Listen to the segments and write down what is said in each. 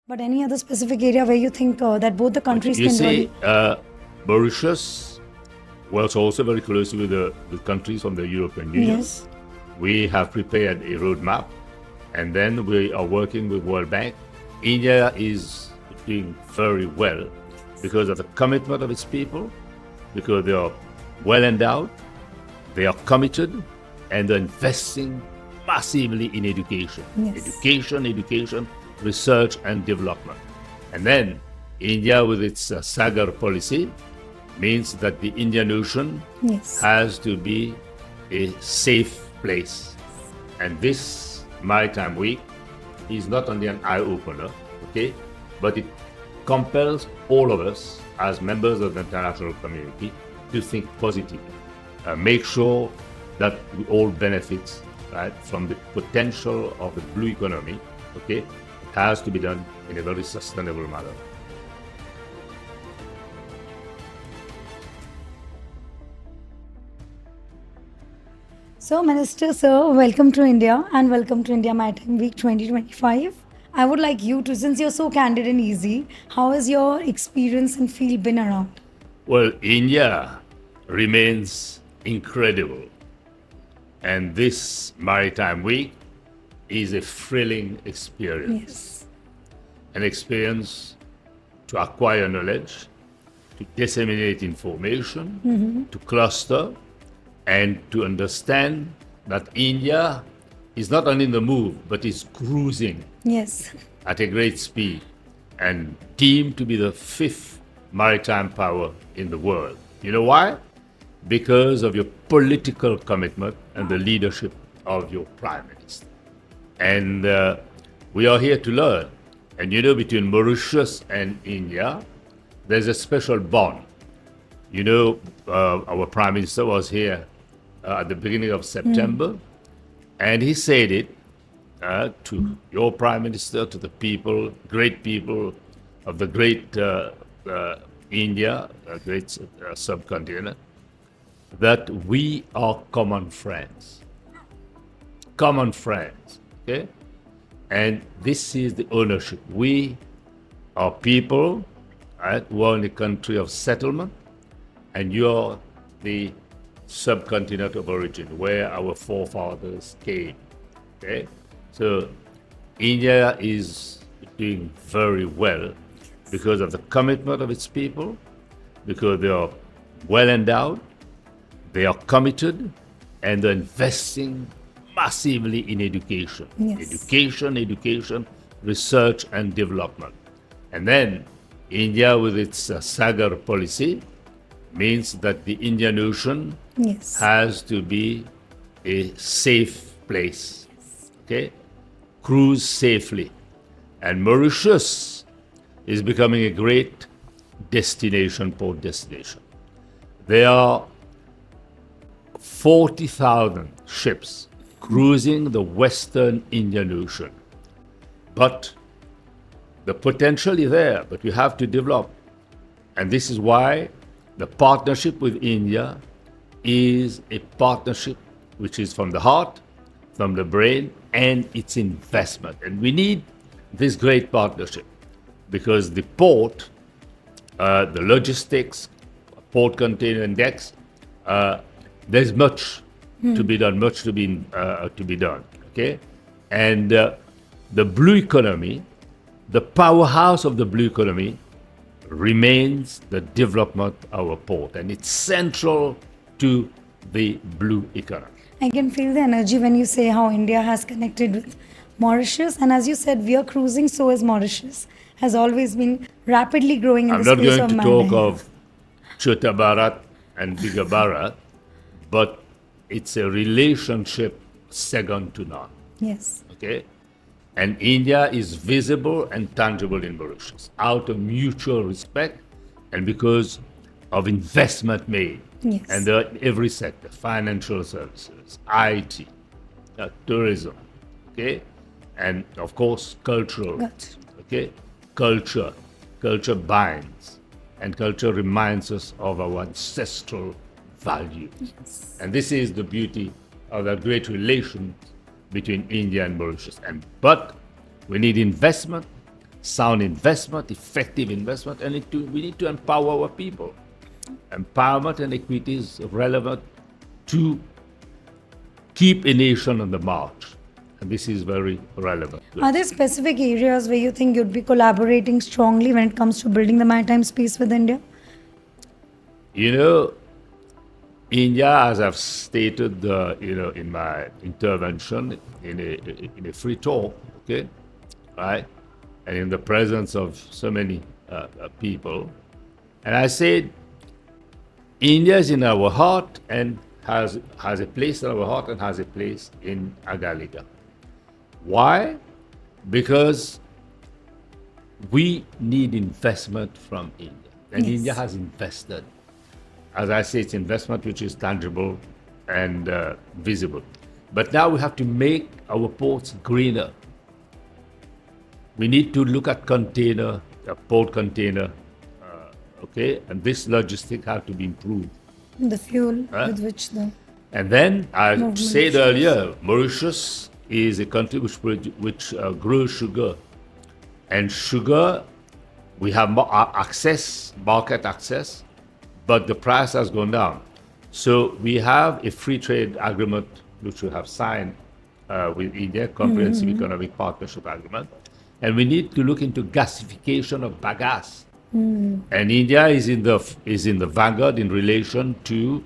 But any other specific area where you think that both the countries You can see, really... Mauritius works also very closely with the countries from the European Union. Yes. We have prepared a roadmap, and then we are working with World Bank. India is doing very well because of the commitment of its people, because they are well endowed, they are committed, and they're investing massively in education. Yes. Education, research and development. And then India, with its SAGAR policy, means that the Indian Ocean Yes. has to be a safe place. And this Maritime Week is not only an eye-opener, okay, but it compels all of us as members of the international community to think positively. Make sure that we all benefit, right, from the potential of the blue economy, okay. It has to be done in a very sustainable manner. So, Minister, sir, welcome to India and welcome to India Maritime Week 2025. I would like you to, since you're so candid and easy, how has your experience and field been around? Well, India remains incredible. And this Maritime Week is a thrilling experience. Yes. An experience to acquire knowledge, to disseminate information, to cluster, and to understand that India is not only in the move, but is cruising Yes. at a great speed and deemed to be the fifth maritime power in the world. You know why? Because of your political commitment and the leadership of your Prime Minister. And we are here to learn. And you know, between Mauritius and India, there's a special bond. You know, our Prime Minister was here at the beginning of September, and he said it to your Prime Minister, to the people, great people of the great India, a great subcontinent, that we are common friends. Common friends, okay? And this is the ownership. We are people, right, who are in the country of settlement, and you're the subcontinent of origin, where our forefathers came, okay? So India is doing very well because of the commitment of its people, because they are well endowed, they are committed, and they're investing massively in education. Yes. Education, research and development. And then India, with its SAGAR policy, means that the Indian Ocean Yes. has to be a safe place. Okay? Cruise safely. And Mauritius is becoming a great destination, port destination. There are 40,000 ships cruising the Western Indian Ocean. But the potential is there, but we have to develop. And this is why the partnership with India is a partnership which is from the heart, from the brain, and its investment. And we need this great partnership because the port, the logistics, port container index, there's much to be done, much to be done. Okay, and the blue economy, the powerhouse of the blue economy, remains the development of our port, and it's central to the blue economy. I can feel the energy when you say how India has connected with Mauritius. And as you said, we are cruising, so is Mauritius. Has always been rapidly growing in I'm the not space going of to maritime. talk of Chota Bharat and Bigger Bharat, but it's a relationship second to none. Yes. Okay? And India is visible and tangible in Mauritius out of mutual respect and because of investment made. Yes. And there are every sector, financial services, IT, tourism, okay? And of course, cultural, Gotcha. okay? Culture binds, and culture reminds us of our ancestral values. Yes. And this is the beauty of that great relation between India and Mauritius. But we need investment, sound investment, effective investment, and we need to empower our people. Empowerment and equity is relevant to keep a nation on the march. And this is very relevant. Are there specific areas where you think you'd be collaborating strongly when it comes to building the maritime space with India? You know, India, as I've stated, in my intervention in a free talk, okay, right, and in the presence of so many people, and I said, India is in our heart and has a place in our heart and has a place in Agaliga. Why? Because we need investment from India, and Yes. India has invested. As I say, it's investment which is tangible and visible. But now we have to make our ports greener. We need to look at port container, okay, and this logistic have to be improved. The fuel Huh? with which the And then I No, said Mauritius. earlier, Mauritius is a country which grows sugar, and sugar we have market access, but the price has gone down. So we have a free trade agreement which we have signed with India, Comprehensive Economic Partnership Agreement, and we need to look into gasification of bagasse. And India is in the vanguard in relation to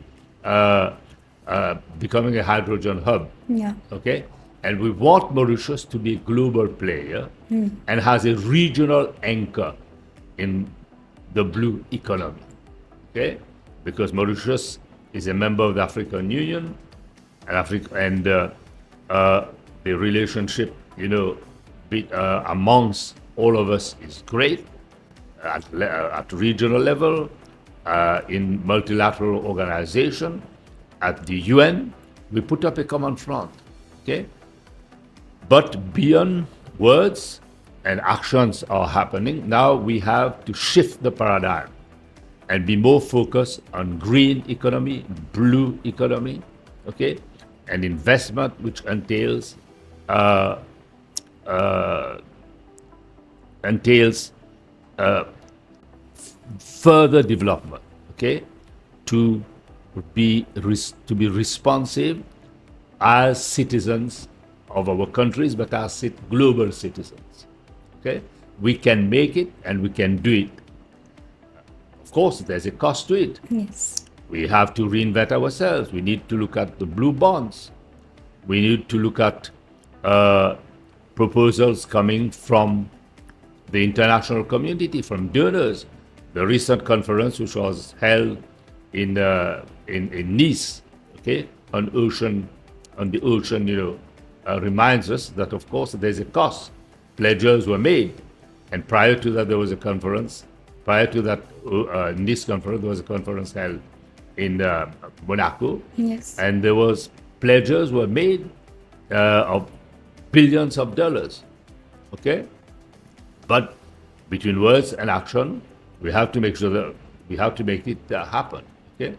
becoming a hydrogen hub. yeah. Okay, and we want Mauritius to be a global player and has a regional anchor in the blue economy. Okay, because Mauritius is a member of the African Union, and the relationship, amongst all of us is great at regional level, in multilateral organization, at the UN. We put up a common front. Okay, but beyond words and actions are happening. Now we have to shift the paradigm and be more focused on green economy, blue economy, okay, and investment which entails further development, okay, to be responsive as citizens of our countries, but as global citizens. Okay, we can make it and we can do it. Of course, there's a cost to it. Yes. We have to reinvent ourselves. We need to look at the blue bonds. We need to look at proposals coming from the international community, from donors. The recent conference, which was held in Nice, okay, on the ocean, reminds us that, of course, there's a cost. Pledges were made, and prior to that, there was a conference. Prior to that Nice conference, there was a conference held in Monaco, Yes. and there was pledges were made of billions of dollars. Okay, but between words and action, we have to make sure that we have to make it happen. Okay.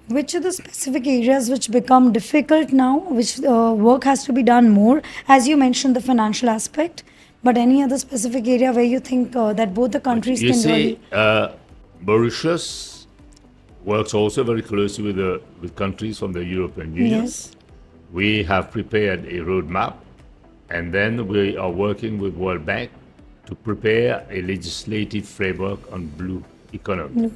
Which are the specific areas which become difficult now, which work has to be done more? As you mentioned, the financial aspect, but any other specific area where you think that both the countries You can see, really... Mauritius works also very closely with countries from the European Union. Yes. We have prepared a roadmap, and then we are working with World Bank to prepare a legislative framework on blue economy.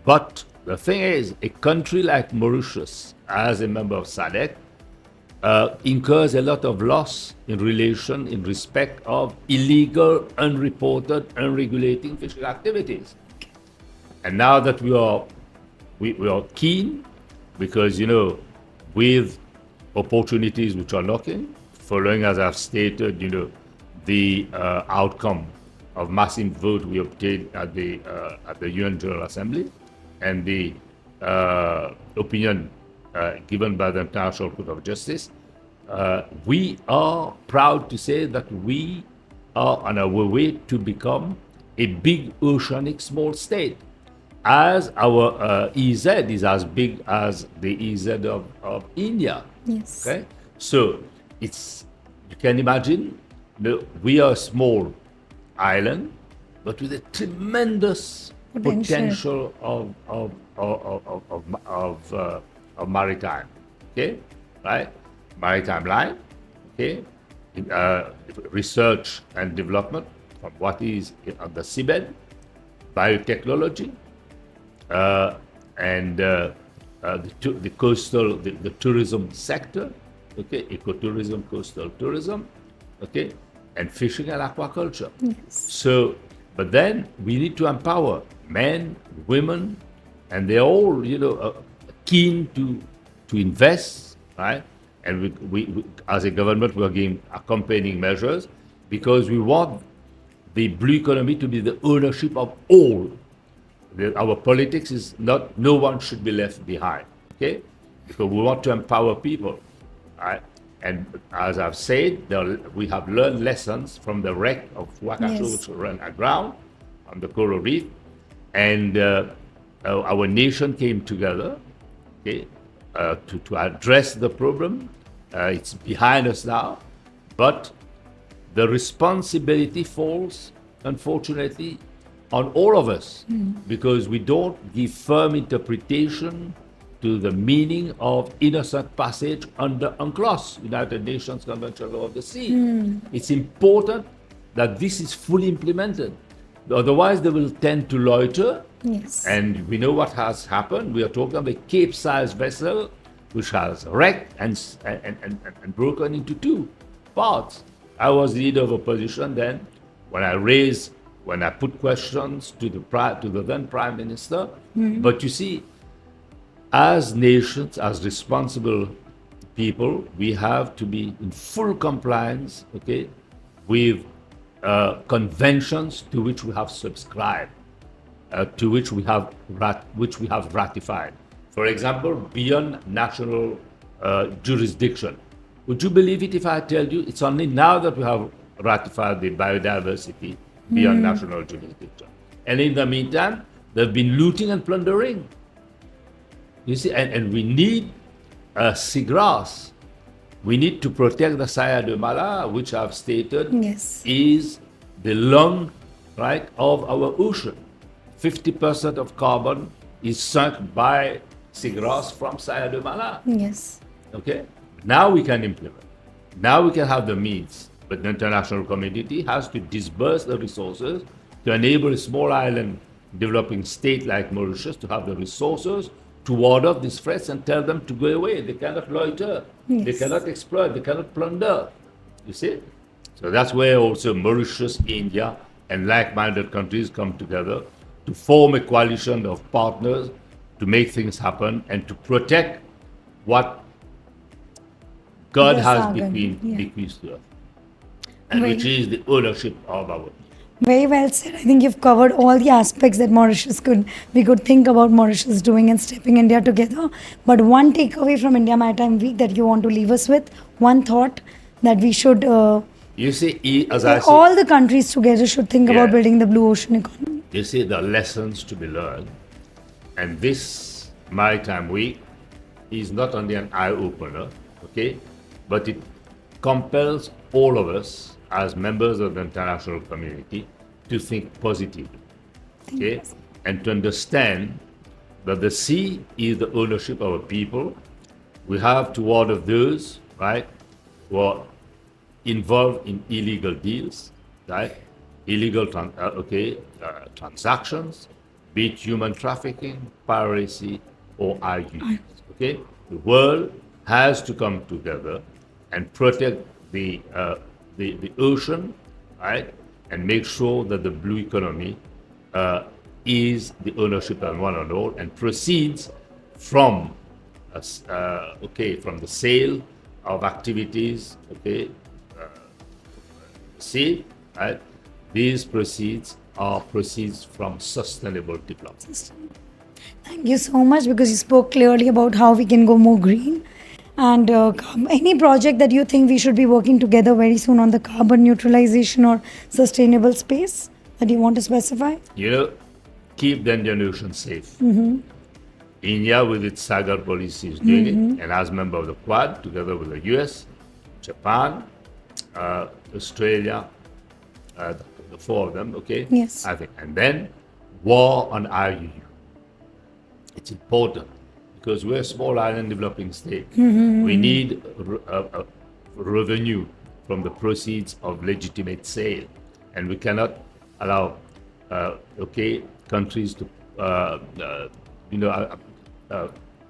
But the thing is, a country like Mauritius, as a member of SADC, incurs a lot of loss in respect of illegal, unreported, unregulated fishing activities. And now that we are keen, because with opportunities which are knocking, following, as I've stated, the outcome of massive vote we obtained at the UN General Assembly, and the opinion given by the International Court of Justice, we are proud to say that we are on our way to become a big oceanic small state, as our EZ is as big as the EZ of India. Yes. Okay, so you can imagine, we are small island, but with a tremendous Potential. potential of maritime, okay, right? Maritime line, okay, research and development from what is on the seabed, biotechnology, uh, and the coastal, the tourism sector, okay, ecotourism, coastal tourism, okay, and fishing and aquaculture. Yes. So, but then we need to empower men, women, and they're all, keen to invest, right? And we as a government, we're giving accompanying measures because we want the blue economy to be the ownership of all. Our politics is not, no one should be left behind, okay? Because we want to empower people, right? And as I've said, we have learned lessons from the wreck of Wakasho, Yes. which ran aground on the coral reef, and our nation came together, okay, to address the problem. It's behind us now, but the responsibility falls, unfortunately, on all of us because we don't give firm interpretation to the meaning of innocent passage under UNCLOS, United Nations Convention of the Sea. It's important that this is fully implemented. Otherwise, they will tend to loiter. Yes. And we know what has happened. We are talking of a Cape-sized vessel which has wrecked and broken into two parts. I was leader of opposition then. When I put questions to the then Prime Minister, but you see, as nations, as responsible people, we have to be in full compliance, okay, with conventions to which we have subscribed, to which we have ratified. For example, beyond national jurisdiction. Would you believe it if I tell you it's only now that we have ratified the biodiversity beyond national jurisdiction? And in the meantime, they've been looting and plundering. You see, and we need seagrass. We need to protect the Saya de Mala, which I've stated Yes. is the lung, right, of our ocean. 50% of carbon is sunk by seagrass from Saya de Mala. Yes. Okay? Now we can implement. Now we can have the means. But the international community has to disburse the resources to enable a small island developing state like Mauritius to have the resources to ward off these threats and tell them to go away. They cannot loiter. They Yes. cannot exploit. They cannot plunder. You see? So that's where also Mauritius, India, and like-minded countries come together to form a coalition of partners to make things happen and to protect what God The has SAGAR, yeah. bequeathed to us, and Right. which is the ownership of our people. Very well said. I think you've covered all the aspects that we could think about Mauritius doing and stepping India together. But one takeaway from India Maritime Week that you want to leave us with, one thought that we should, You see, as I say, all the countries together should think about Yeah. building the blue ocean economy. you see the lessons to be learned, and this Maritime Week is not only an eye-opener, okay, but it compels all of us as members of the international community to think positively, okay, and to understand that the sea is the ownership of our people. We have to ward off those, right, who are involved in illegal deals, right, illegal transactions, be it human trafficking, piracy, or IUs. Okay, the world has to come together and protect the ocean, right, and make sure that the blue economy is the ownership of one and all, and proceeds from from the sale of activities, sea, right? These proceeds are proceeds from sustainable development. Thank you so much because you spoke clearly about how we can go more green. And any project that you think we should be working together very soon on the carbon neutralization or sustainable space that you want to specify? You know, keep the Indian Ocean safe. India, with its SAGAR policy, is doing it, and as member of the Quad, together with the US, Japan, Australia, the four of them, okay? Yes. I think. And then war on IUU. It's important because we're a small island developing state. We need revenue from the proceeds of legitimate sale. And we cannot allow, countries to,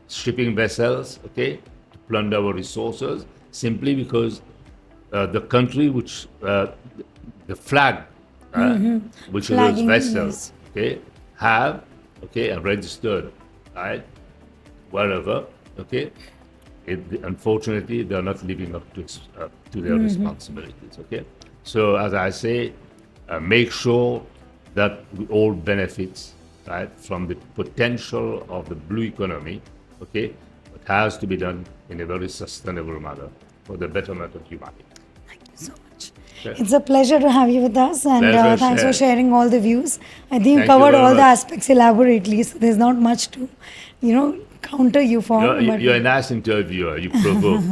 shipping vessels, okay, to plunder our resources simply because the country which, the flag, which those Flagging, vessels, yes. okay, have, okay, and registered, right, wherever, okay, unfortunately, they're not living up to their responsibilities, okay? So, as I say, make sure that we all benefit, right, from the potential of the blue economy, okay? It has to be done in a very sustainable manner for the betterment of humanity. Thank you so much. Okay. It's a pleasure to have you with us, and Pleasure thanks for shared. sharing all the views. I think you Thank you covered very all the much. aspects elaborately, so there's not much to, counter you for. You're a nice interviewer. You provoke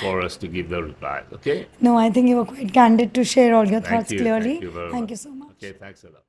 for us to give the replies, okay? No, I think you were quite candid to share all your Thank thoughts you. clearly. Thank you very Thank much. you so much. Okay, thanks a lot.